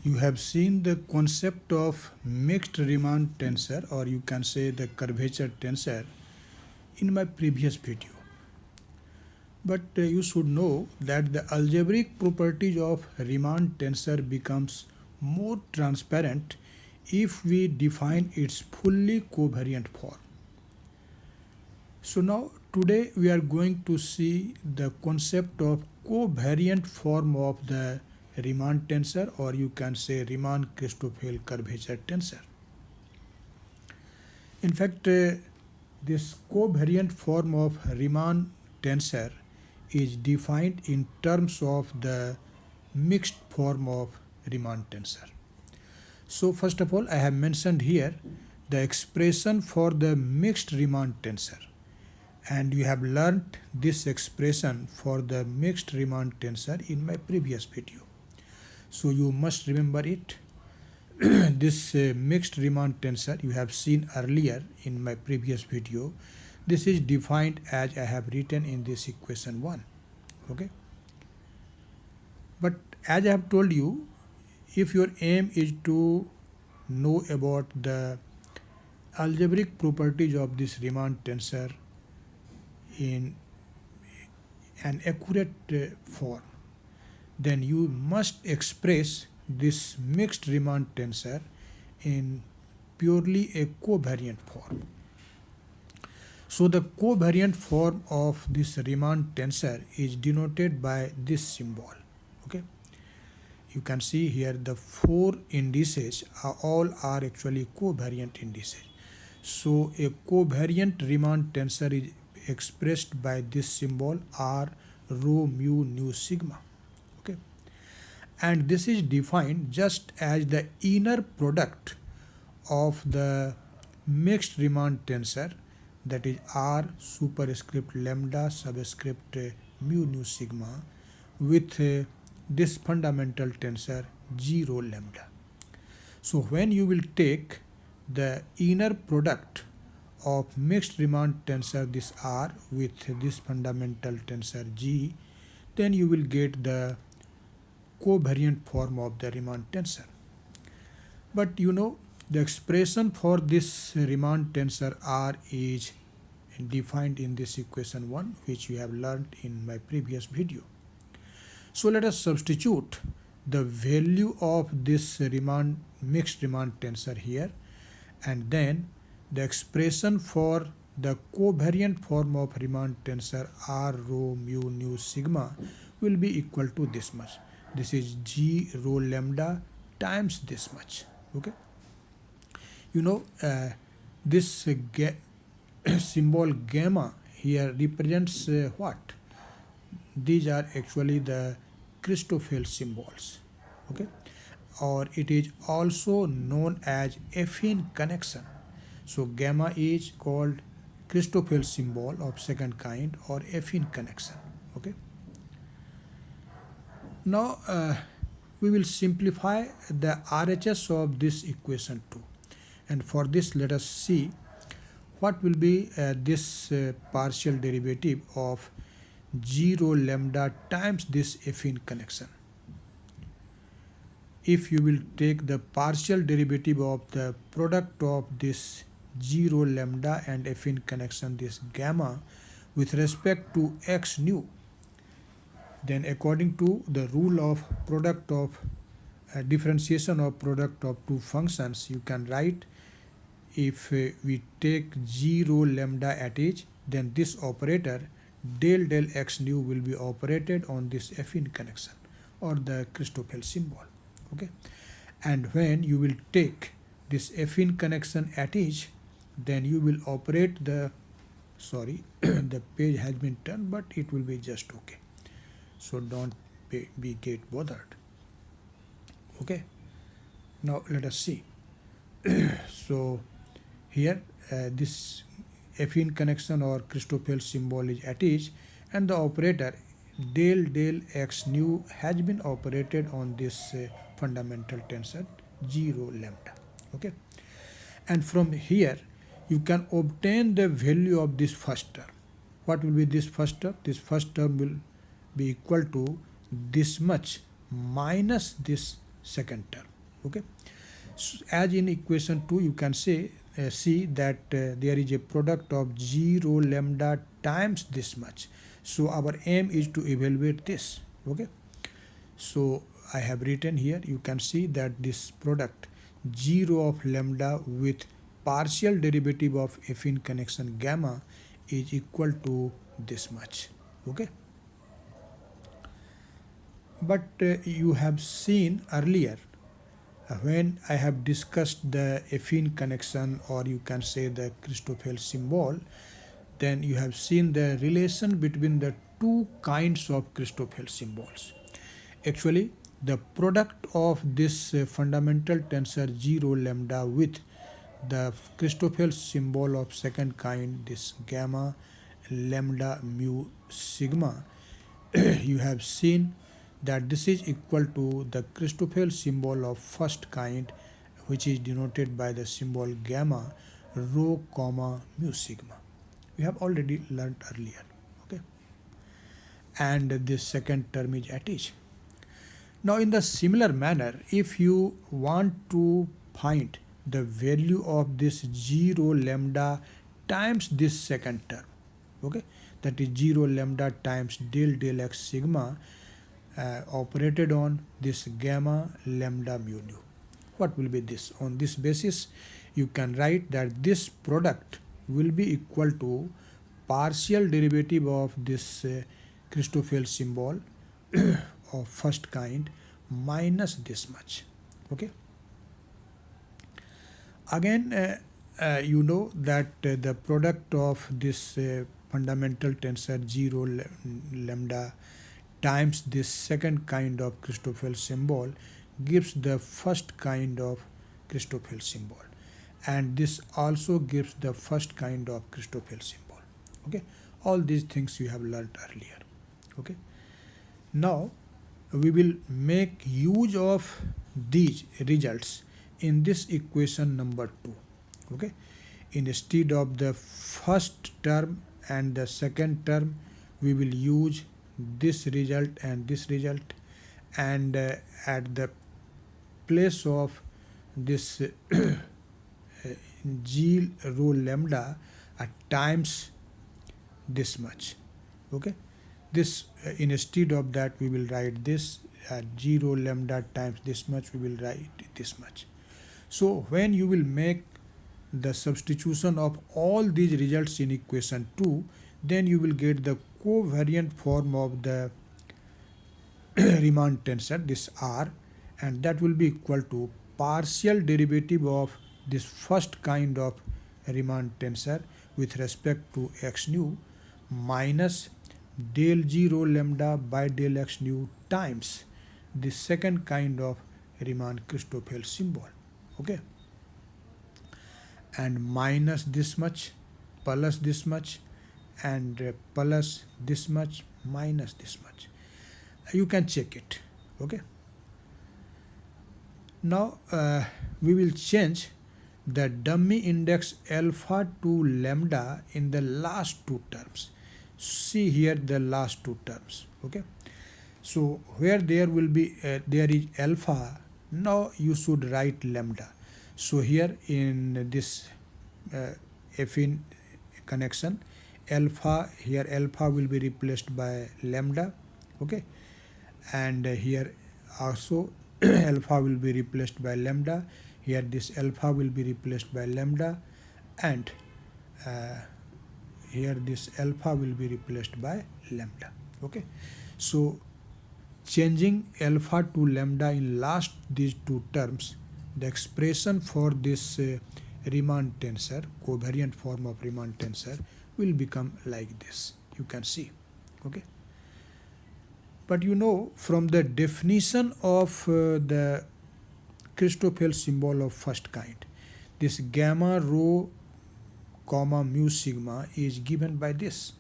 you have seen the concept of mixed Riemann tensor, or you can say the curvature tensor, in my previous video. But you should know that the algebraic properties of Riemann tensor becomes more transparent if we define its fully covariant form. So now today we are going to see the concept of covariant form of the Riemann tensor, or you can say Riemann curvature tensor. In fact, this covariant form of Riemann tensor is defined in terms of the mixed form of Riemann tensor. So first of all, I have mentioned here the expression for the mixed Riemann tensor, and you have learnt this expression for the mixed Riemann tensor in my previous video. So you must remember it. This mixed Riemann tensor you have seen earlier in my previous video. This is defined as I have written in this equation 1. Okay. But as I have told you, if your aim is to know about the algebraic properties of this Riemann tensor in an accurate form, then you must express this mixed Riemann tensor in purely a covariant form. So the covariant form of this Riemann tensor is denoted by this symbol. Okay, you can see here the 4 indices all are actually covariant indices. So a covariant Riemann tensor is expressed by this symbol R rho mu nu sigma. Okay, and this is defined just as the inner product of the mixed Riemann tensor, that is R superscript lambda subscript mu nu sigma, with this fundamental tensor G rho lambda. So when you will take the inner product of mixed Riemann tensor this R with this fundamental tensor G, then you will get the covariant form of the Riemann tensor. But you know, the expression for this Riemann tensor R is defined in this equation 1, which you have learned in my previous video. So let us substitute the value of this mixed Riemann tensor here, and then the expression for the covariant form of Riemann tensor R rho mu nu sigma will be equal to this much. This is G rho lambda times this much. Okay. You know, this symbol gamma here represents what? These are actually the Christoffel symbols. Okay, or it is also known as affine connection. So gamma is called Christoffel symbol of second kind, or affine connection. Okay. Now we will simplify the RHS of this equation 2, and for this let us see what will be this partial derivative of 0 lambda times this affine connection. If you will take the partial derivative of the product of this 0 lambda and affine connection this gamma with respect to x nu, then according to the rule of product of differentiation of product of two functions, you can write, if we take 0 lambda at each, then this operator del x nu will be operated on this affine connection or the Christoffel symbol. Okay, and when you will take this affine connection at each, then you will operate the the page has been turned, but it will be just okay, so don't be get bothered. Okay, now let us see. So here this affine connection or Christoffel symbol is at each, and the operator del x nu has been operated on this fundamental tensor 0 lambda. Okay, and from here you can obtain the value of this first term. What will be this first term? This first term will be equal to this much minus this second term. Okay, so as in equation 2 you can say see that there is a product of 0 lambda times this much. So our aim is to evaluate this. Okay, so I have written here, you can see that this product 0 of lambda with partial derivative of affine connection gamma is equal to this much. Okay, but you have seen earlier when I have discussed the affine connection, or you can say the Christoffel symbol, then you have seen the relation between the two kinds of Christoffel symbols. Actually, the product of this fundamental tensor 0 lambda with the Christoffel symbol of second kind, this gamma lambda mu sigma, you have seen that this is equal to the Christoffel symbol of first kind, which is denoted by the symbol gamma rho comma mu sigma. We have already learned earlier. Okay, and this second term is at each. Now in the similar manner, if you want to find the value of this 0 lambda times this second term, okay, that is 0 lambda times del x sigma operated on this gamma lambda mu nu. What will be this? On this basis, you can write that this product will be equal to partial derivative of this Christoffel symbol of first kind minus this much. Okay. Again, you know that the product of this fundamental tensor 0 lambda times this second kind of Christoffel symbol gives the first kind of Christoffel symbol, and this also gives the first kind of Christoffel symbol. Okay, all these things you have learned earlier. Okay, now we will make use of these results in this equation number 2. Okay, instead of the first term and the second term, we will use this result and this result, and at the place of this g rho lambda times this much. Okay, this instead of that we will write this 0 lambda times this much, we will write this much. So when you will make the substitution of all these results in equation 2, then you will get the covariant form of the Riemann tensor, this R, and that will be equal to partial derivative of this first kind of Riemann tensor with respect to x nu minus del 0 lambda by del x nu times the second kind of Riemann Christoffel symbol. Okay, and minus this much plus this much and plus this much minus this much. You can check it. Okay, now we will change the dummy index alpha to lambda in the last two terms. See here the last two terms. Okay, so where there will be there is alpha, now you should write lambda. So here in this affine connection, alpha, here alpha will be replaced by lambda. Okay, and here also alpha will be replaced by lambda. Here this alpha will be replaced by lambda, and here this alpha will be replaced by lambda. Okay, so changing alpha to lambda in last these two terms, the expression for this Riemann tensor, covariant form of Riemann tensor, will become like this. You can see. Okay, but you know from the definition of the Christoffel symbol of first kind, this gamma rho comma mu sigma is given by this,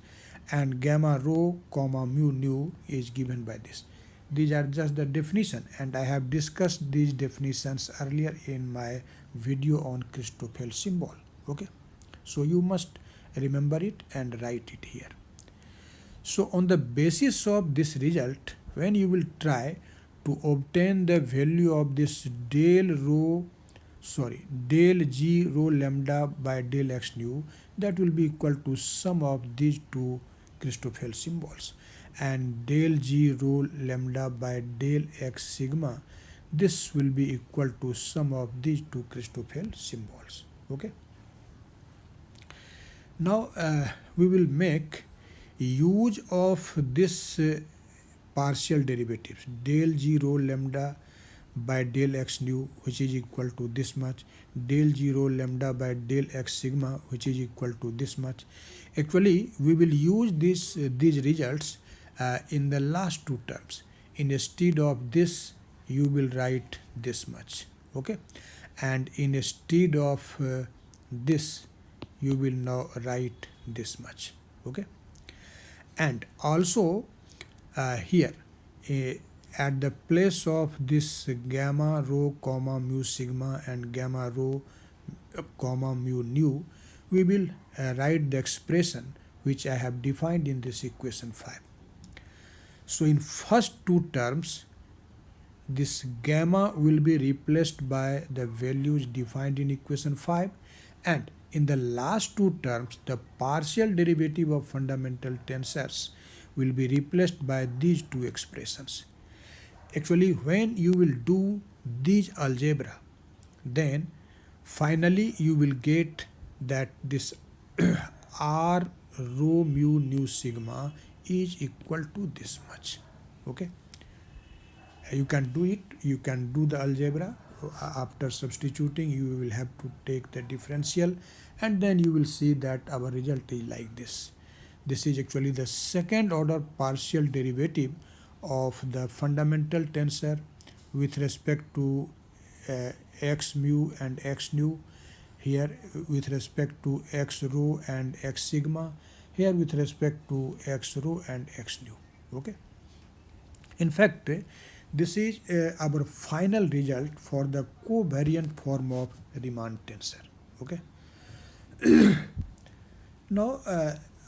and gamma rho comma mu nu is given by this. These are just the definition, and I have discussed these definitions earlier in my video on Christoffel symbol. Okay, so you must remember it and write it here. So on the basis of this result, when you will try to obtain the value of this del g rho lambda by del x nu, that will be equal to sum of these two Christoffel symbols, and del g rho lambda by del x sigma, this will be equal to sum of these two Christoffel symbols. Okay. Now we will make use of this partial derivatives del g rho lambda by del x nu, which is equal to this much, del g rho lambda by del x sigma, which is equal to this much. Actually, we will use these results in the last two terms. Instead of this, you will write this much. Okay, and instead of this, you will now write this much. Okay, and also here at the place of this gamma rho comma mu sigma and gamma rho comma mu nu, we will write the expression which I have defined in this equation 5. So in first two terms, this gamma will be replaced by the values defined in equation 5, and in the last two terms, the partial derivative of fundamental tensors will be replaced by these two expressions. Actually, when you will do these algebra, then finally you will get that this r rho mu nu sigma is equal to this much. Okay, you can do it, you can do the algebra. After substituting, you will have to take the differential, and then you will see that our result is like this. This is actually the second order partial derivative of the fundamental tensor with respect to x mu and x nu, here with respect to x rho and x sigma, here with respect to x rho and x nu. Okay. In fact, this is our final result for the covariant form of Riemann tensor. Okay. Now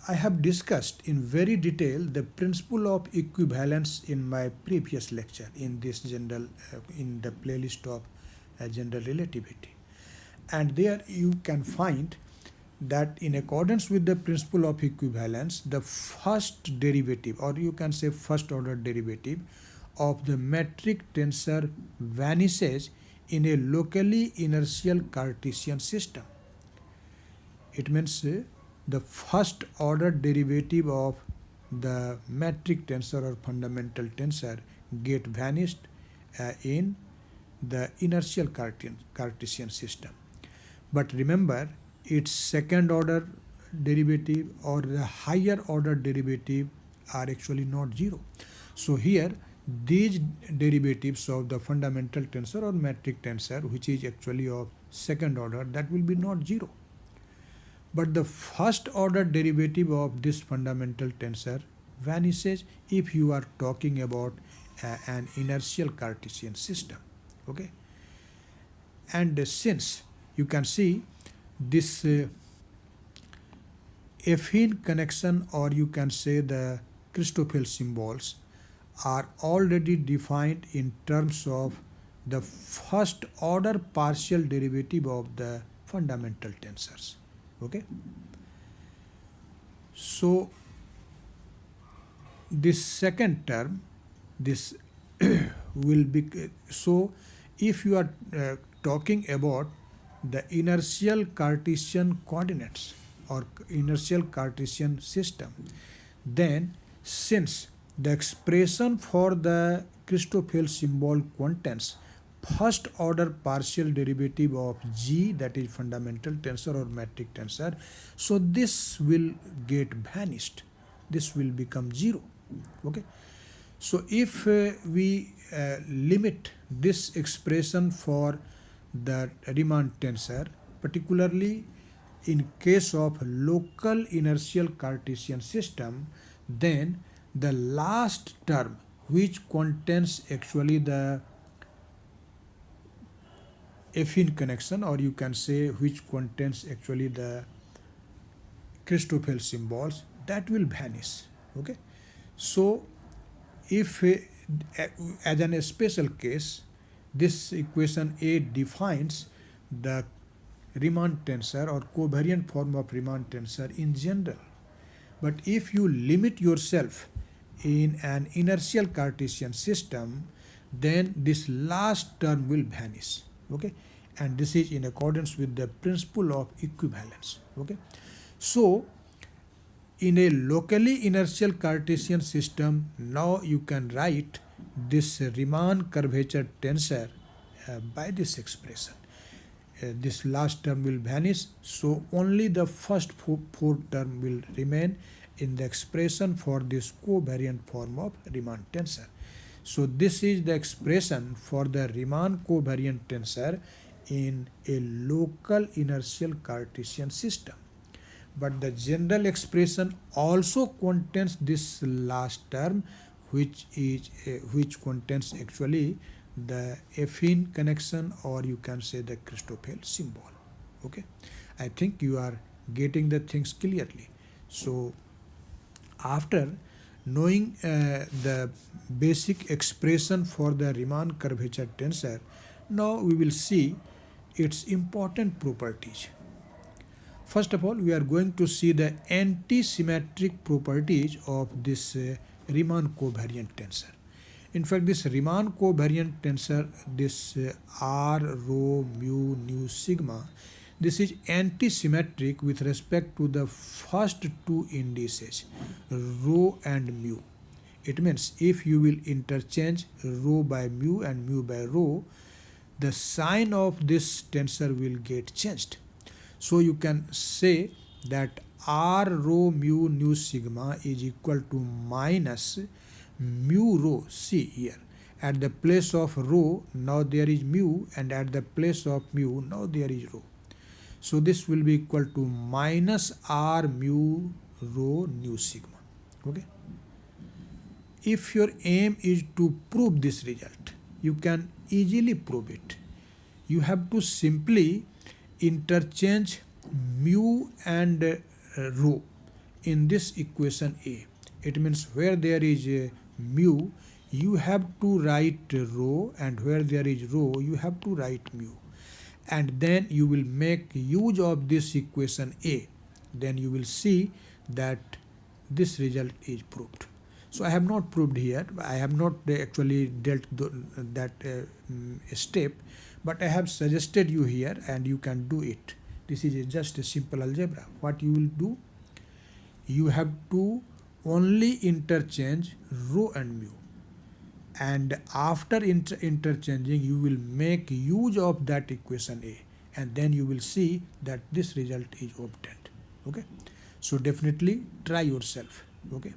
I have discussed in very detail the principle of equivalence in my previous lecture in this general in the playlist of general relativity, and there you can find that in accordance with the principle of equivalence, the first derivative, or you can say first order derivative of the metric tensor vanishes in a locally inertial Cartesian system. It means the first order derivative of the metric tensor or fundamental tensor get vanished in the inertial Cartesian system. But remember, its second order derivative or the higher order derivative are actually not zero. So here these derivatives of the fundamental tensor or metric tensor, which is actually of second order, that will be not zero. But the first order derivative of this fundamental tensor vanishes if you are talking about an inertial Cartesian system. Okay, and since you can see this affine connection, or you can say the Christoffel symbols, are already defined in terms of the first order partial derivative of the fundamental tensors. Okay, so this second term, this will be so if you are talking about the inertial Cartesian coordinates or inertial Cartesian system, then since the expression for the Christoffel symbol contains first order partial derivative of g, that is fundamental tensor or metric tensor, so this will get vanished, this will become zero. Okay, so if we limit this expression for the Riemann tensor, particularly in case of local inertial Cartesian system, then the last term, which contains actually the affine connection, or you can say which contains actually the Christoffel symbols, that will vanish. Okay, so if as an special case, this equation A defines the Riemann tensor or covariant form of Riemann tensor in general. But if you limit yourself in an inertial Cartesian system, then this last term will vanish. Okay, and this is in accordance with the principle of equivalence. Okay, so in a locally inertial Cartesian system, now you can write this Riemann curvature tensor by this expression. This last term will vanish, so only the first four term will remain in the expression for this covariant form of Riemann tensor. So this is the expression for the Riemann covariant tensor in a local inertial Cartesian system. But the general expression also contains this last term, which contains actually the affine connection, or you can say the Christoffel symbol. Okay, I think you are getting the things clearly. So after knowing the basic expression for the Riemann curvature tensor, now we will see its important properties. First of all, we are going to see the anti-symmetric properties of this Riemann covariant tensor. In fact, this Riemann covariant tensor, this R, rho, mu, nu, sigma, this is anti-symmetric with respect to the first two indices, rho and mu. It means if you will interchange rho by mu and mu by rho, the sign of this tensor will get changed. So you can say that R rho mu nu sigma is equal to minus mu rho. See here, at the place of rho now there is mu, and at the place of mu now there is rho. So this will be equal to minus R mu rho nu sigma. Okay. If your aim is to prove this result, you can easily prove it. You have to simply interchange mu and rho in this equation A. It means where there is a mu, you have to write rho, and where there is rho, you have to write mu. And then you will make use of this equation A. Then you will see that this result is proved. So I have not proved here. I have not actually dealt that step, but I have suggested you here, and you can do it. This is just a simple algebra. What you will do? You have to only interchange rho and mu, and after interchanging you will make use of that equation A, and then you will see that this result is obtained. Okay, so definitely try yourself. Okay,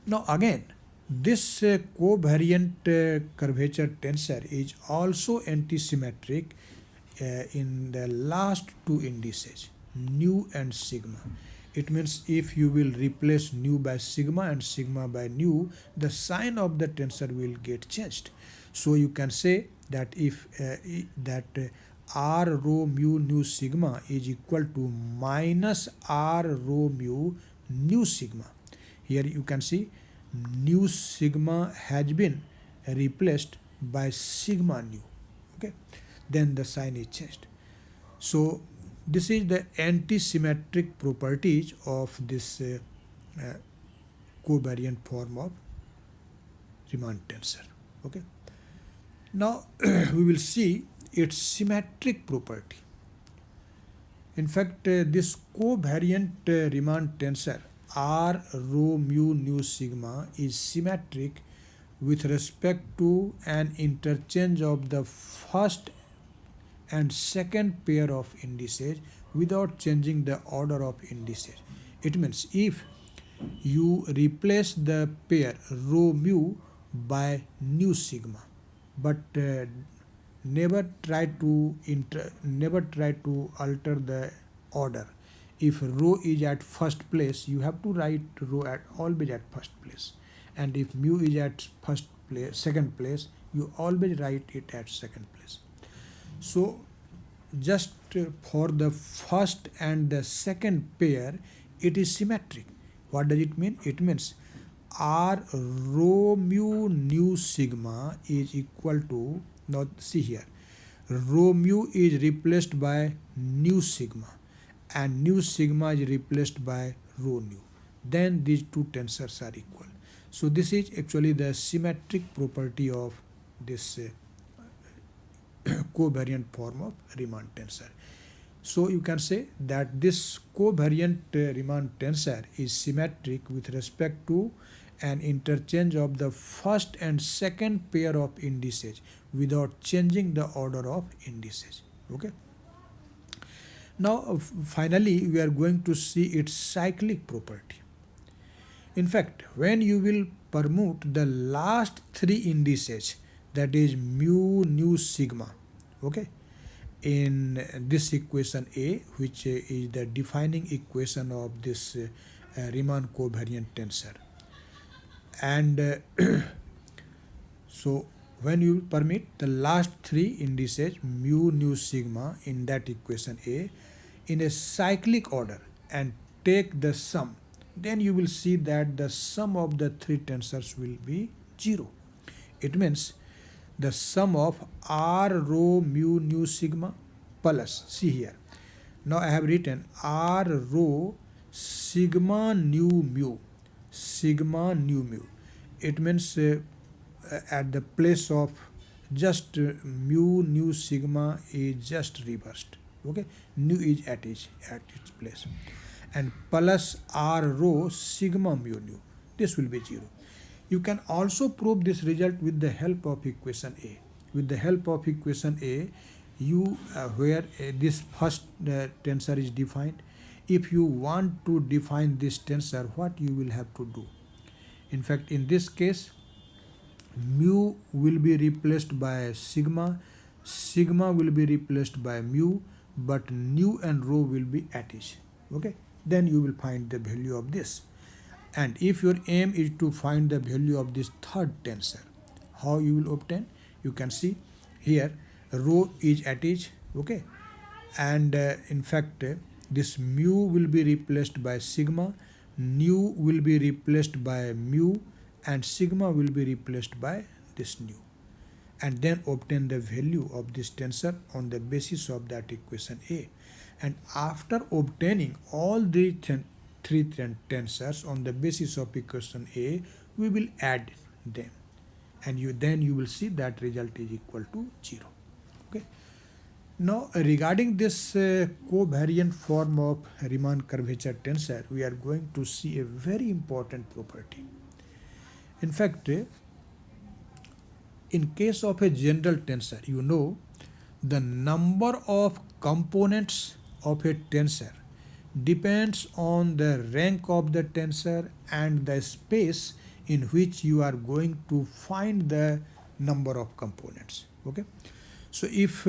now again, this covariant curvature tensor is also anti-symmetric in the last two indices, nu and sigma. It means if you will replace nu by sigma and sigma by nu, the sign of the tensor will get changed. So you can say that if R rho mu nu sigma is equal to minus R rho mu nu sigma. Here you can see nu sigma has been replaced by sigma nu. Okay, then the sign is changed. So this is the anti-symmetric properties of this covariant form of Riemann tensor. Okay. Now we will see its symmetric property. In fact, this covariant Riemann tensor R rho mu nu sigma is symmetric with respect to an interchange of the first and second pair of indices without changing the order of indices. It means if you replace the pair rho mu by nu sigma, but never try to alter the order. If rho is at first place, you have to write rho at always at first place, and if mu is at second place, you always write it at second place. So just for the first and the second pair, it is symmetric. What does it mean? It means R rho mu nu sigma is equal to, now see here, rho mu is replaced by nu sigma and nu sigma is replaced by rho nu. Then these two tensors are equal. So this is actually the symmetric property of this covariant form of Riemann tensor. So you can say that this covariant Riemann tensor is symmetric with respect to an interchange of the first and second pair of indices without changing the order of indices. Okay. Now finally we are going to see its cyclic property. In fact, when you will permute the last three indices, that is mu, nu, sigma, okay, in this equation A, which is the defining equation of this Riemann covariant tensor, and so when you permit the last three indices mu, nu, sigma in that equation A in a cyclic order and take the sum, then you will see that the sum of the three tensors will be 0. It means the sum of R rho mu nu sigma plus, see here, now I have written R rho sigma nu mu, sigma nu mu. It means at the place of just mu nu sigma is just reversed. Okay, nu is at its place, and plus R rho sigma mu nu. This will be 0. You can also prove this result with the help of equation A. With the help of equation A, you where this first tensor is defined. If you want to define this tensor, what you will have to do? In fact, in this case, mu will be replaced by sigma, sigma will be replaced by mu, but nu and rho will be at each. Okay, then you will find the value of this. And if your aim is to find the value of this third tensor, how you will obtain? You can see here rho is at each, okay, and in fact this mu will be replaced by sigma, nu will be replaced by mu, and sigma will be replaced by this nu, and then obtain the value of this tensor on the basis of that equation A. And after obtaining all the three tensors on the basis of equation A, we will add them, and then you will see that result is equal to 0. Okay. Now regarding this covariant form of Riemann curvature tensor, we are going to see a very important property. In fact, in case of a general tensor, you know the number of components of a tensor depends on the rank of the tensor and the space in which you are going to find the number of components. Okay, so if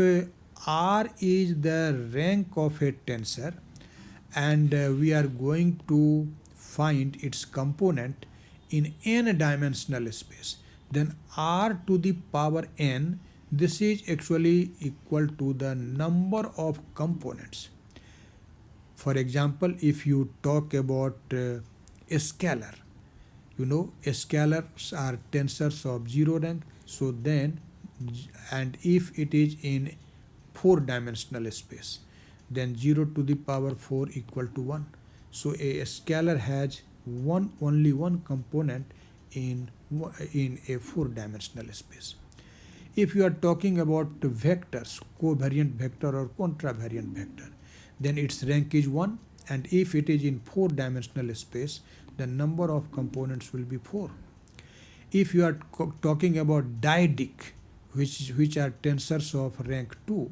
R is the rank of a tensor and we are going to find its component in n dimensional space, then R to the power n, this is actually equal to the number of components. For example, if you talk about a scalar, you know scalars are tensors of 0 rank, so then, and if it is in 4-dimensional space, then 0 to the power 4 equal to 1. So a scalar has only one component in a 4-dimensional space. If you are talking about vectors, covariant vector or contravariant vector, then its rank is 1, and if it is in 4-dimensional space, the number of components will be 4. If you are talking about dyadic, which are tensors of rank 2,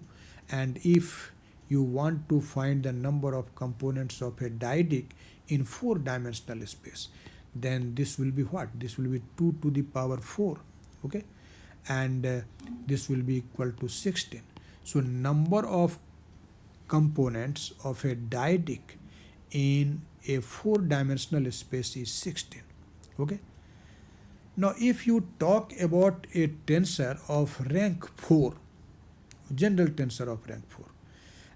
and if you want to find the number of components of a dyadic in 4-dimensional space, then this will be what? This will be 2 to the power 4, okay, and this will be equal to 16. So number of components of a dyadic in a 4-dimensional space is 16. Okay. Now if you talk about a tensor of rank 4, general tensor of rank 4,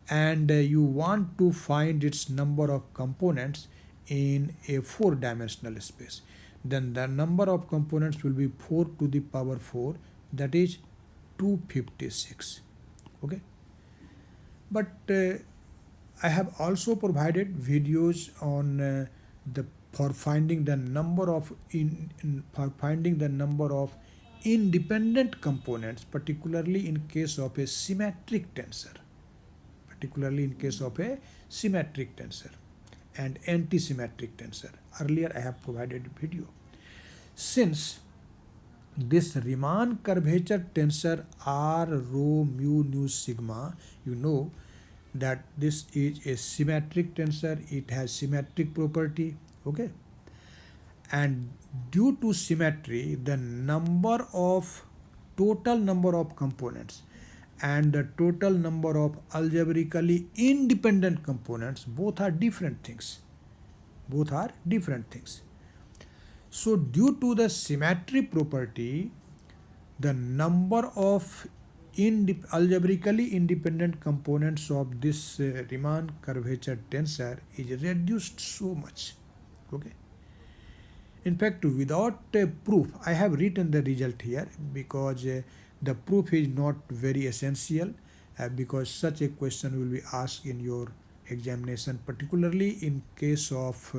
and you want to find its number of components in a 4-dimensional space, then the number of components will be 4 to the power 4, that is 256. Okay, but I have also provided videos on the for finding the number of for finding the number of independent components, particularly in case of a symmetric tensor, and anti-symmetric tensor. Earlier I have provided video. Since this Riemann curvature tensor R rho mu nu sigma, you know that this is a symmetric tensor, it has symmetric property. Okay, and due to symmetry, the total number of components and the total number of algebraically independent components both are different things. So due to the symmetry property, the number of algebraically independent components of this Riemann curvature tensor is reduced so much. Okay. In fact, without a proof, I have written the result here because the proof is not very essential, because such a question will be asked in your examination, particularly in case of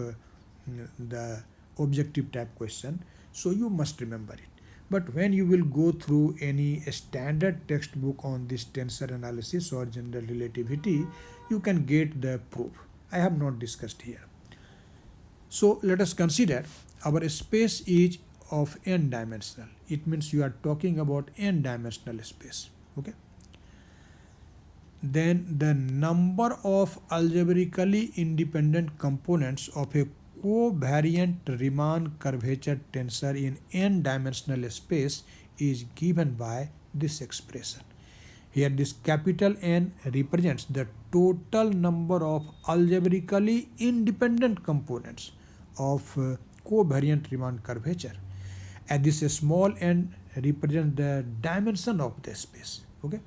the objective type question. So you must remember it. But when you will go through any standard textbook on this tensor analysis or general relativity, you can get the proof. I have not discussed here. So let us consider our space is of n dimensional. It means you are talking about n dimensional space. Okay. Then the number of algebraically independent components of a covariant Riemann curvature tensor in n dimensional space is given by this expression. Here this capital N represents the total number of algebraically independent components of covariant Riemann curvature, and this small n represents the dimension of the space. Okay,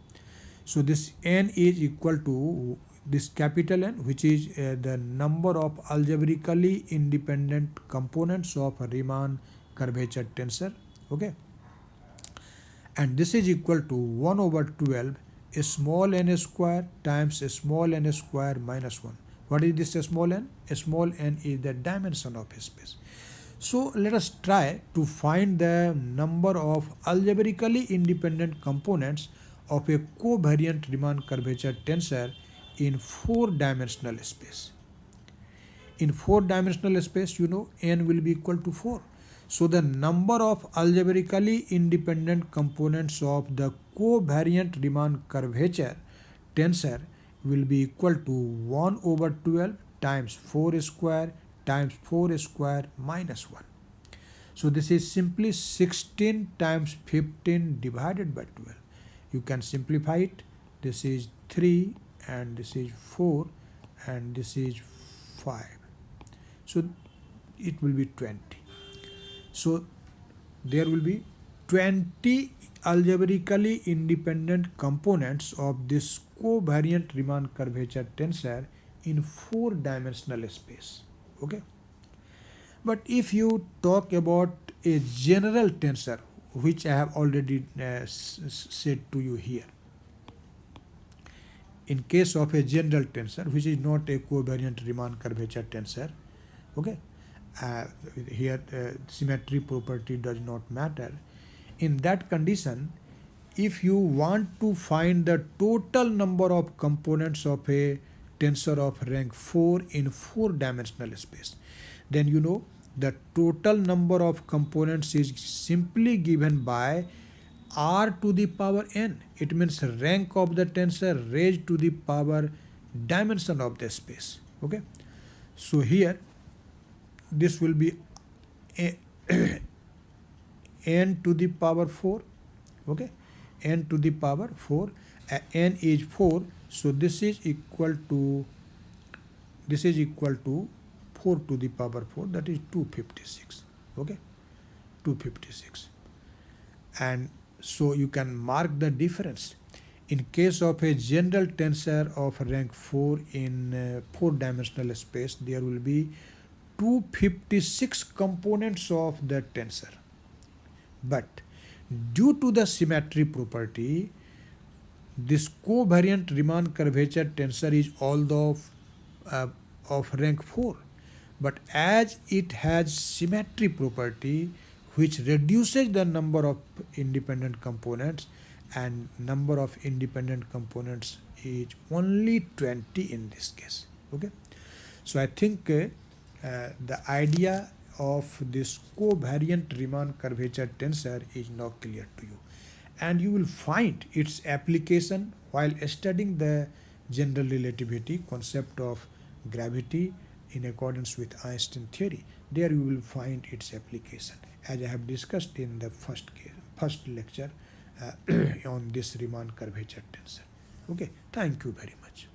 so this n is equal to this capital N, which is the number of algebraically independent components of Riemann curvature tensor. Okay, and this is equal to 1 over 12 small n square times small n square minus 1. What is this small n? Small n is the dimension of space. So let us try to find the number of algebraically independent components of a covariant Riemann curvature tensor in 4-dimensional space. In 4-dimensional space, you know, n will be equal to 4. So the number of algebraically independent components of the covariant Riemann curvature tensor will be equal to 1 over 12 times 4 square times 4 square minus 1. So this is simply 16 times 15 divided by 12. You can simplify it. This is 3 and this is 4 and this is 5. So it will be 20. So there will be 20 algebraically independent components of this covariant Riemann curvature tensor in 4-dimensional space. Okay. But if you talk about a general tensor, which I have already said to you here, in case of a general tensor, which is not a covariant Riemann curvature tensor, okay, here symmetry property does not matter. In that condition, if you want to find the total number of components of a tensor of rank 4 in 4-dimensional space, then you know the total number of components is simply given by r to the power n. It means rank of the tensor raised to the power dimension of the space. Okay, so here this will be n to the power 4. Okay, n to the power 4. N is 4, so this is equal to 4 to the power 4, that is 256. Okay, 256. And so you can mark the difference. In case of a general tensor of rank 4 in 4-dimensional space, there will be 256 components of the tensor. But due to the symmetry property, this covariant Riemann curvature tensor is although of rank 4, but as it has symmetry property which reduces the number of independent components, and number of independent components is only 20 in this case. Okay, so I think the idea of this covariant Riemann curvature tensor is now clear to you, and you will find its application while studying the general relativity concept of gravity in accordance with Einstein theory. There you will find its application, as I have discussed in the first lecture on this Riemann curvature tensor. Okay, thank you very much.